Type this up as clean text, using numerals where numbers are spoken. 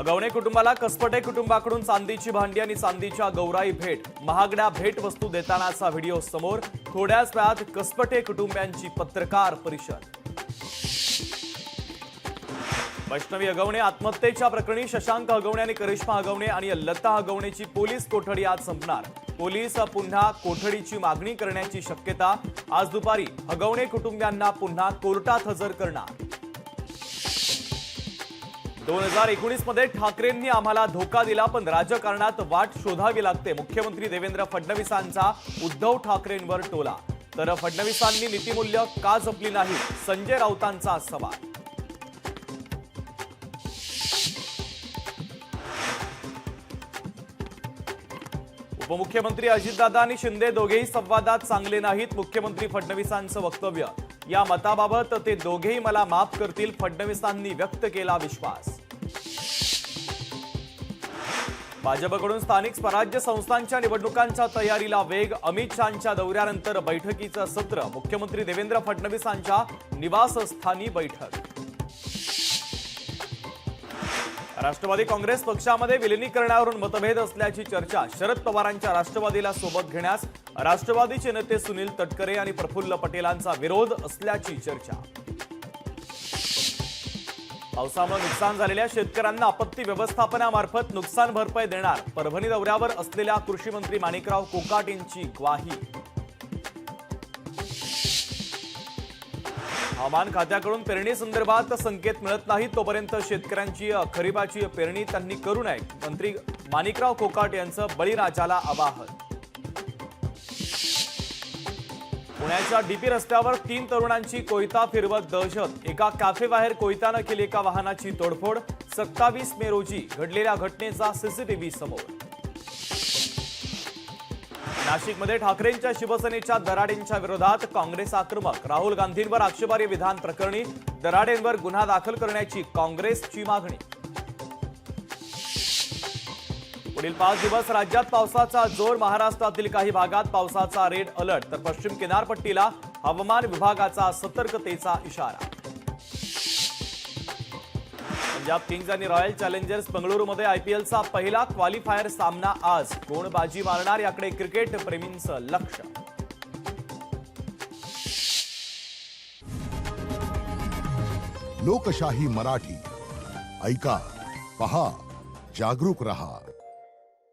हगवणे कुटुंबाला कसपटे कुटुंबाकडून चांदीची भांडी आणि चांदीच्या गौराई भेट, महागड्या भेटवस्तू देतानाचा व्हिडिओ समोर। थोड्याच वेळात कसपटे कुटुंबियांची पत्रकार परिषद। वैष्णवी हगवणे आत्महत्येच्या प्रकरणी शशांक हगवणे आणि करिश्मा हगवणे आणि लता हगवणेची पोलीस कोठडी आज संपणार। पोलीस पुन्हा कोठडीची मागणी करण्याची शक्यता। आज दुपारी हगवणे कुटुंबियांना पुन्हा कोर्टात हजर करणार। 2019 मध्ये ठाकरेंनी आम्हाला धोका दिला, पण राजकारणात वाट शोधावी लागते। मुख्यमंत्री देवेंद्र फडणवीसांचा उद्धव ठाकरेंवर टोला। तर फडणवीसांनी नीतिमूल्य का जपली नाही, संजय राऊतांचा सवाल। उपमुख्यमंत्री अजितदादा आणि शिंदे दोघेही संवादात चांगले नाहीत। मुख्यमंत्री फडणवीसांचं वक्तव्य। या मताबाबत ते दोघेही मला माफ करतील, फडणवीसांनी व्यक्त केला विश्वास। भाजपकडून स्थानिक स्वराज्य संस्थांच्या निवडणुकांच्या तयारीला वेग। अमित शहांच्या दौऱ्यानंतर बैठकीचं सत्र। मुख्यमंत्री देवेंद्र फडणवीसांच्या निवासस्थानी बैठक। राष्ट्रवादी काँग्रेस पक्षामध्ये विलिनीकरणावरून मतभेद असल्याची चर्चा। शरद पवारांच्या राष्ट्रवादीला सोबत घेण्यास राष्ट्रवादीचे नेते सुनील तटकरे आणि प्रफुल्ल पटेलांचा विरोध असल्याची चर्चा। पावसामुळे नुकसान झालेल्या शेतकऱ्यांना आपत्ती व्यवस्थापनामार्फत नुकसान भरपाई देणार। परभणी दौऱ्यावर असलेल्या कृषी मंत्री माणिकराव कोकाट यांची ग्वाही। हवामान खात्याकडून पेरणी संदर्भात संकेत मिळत नाही, तोपर्यंत शेतकऱ्यांची खरीपाची पेरणी त्यांनी करू नये। मंत्री माणिकराव कोकाट यांचं बळीराजाला आवाहन। पुण्याच्या डीपी रस्त्यावर 3 तरुणांची कोयता फिरवत दहशत। एका कॅफेबाहेर कोयत्यानं केली एका वाहनाची तोडफोड। 27 मे रोजी घडलेल्या घटनेचा सीसीटीव्ही समोर। नाशिकमध्ये ठाकरेंच्या शिवसेनेच्या दराडेंच्या विरोधात काँग्रेस आक्रमक। राहुल गांधींवर आक्षेपार्ह विधान प्रकरणी दराडेंवर गुन्हा दाखल करण्याची काँग्रेसची मागणी। पुढील 5 दिवस राज्यात पावसाचा जोर। महाराष्ट्रातील काही भागात पावसाचा रेड अलर्ट, तर पश्चिम किनारपट्टीला हवामान विभागाचा सतर्कतेचा इशारा। पंजाब किंग्ज आणि रॉयल चॅलेंजर्स बंगळुरूमध्ये आयपीएलचा पहिला क्वालिफायर सामना आज। कोण बाजी मारणार याकडे क्रिकेट प्रेमींचं लक्ष। लोकशाही मराठी ऐका, पहा, जागरूक रहा।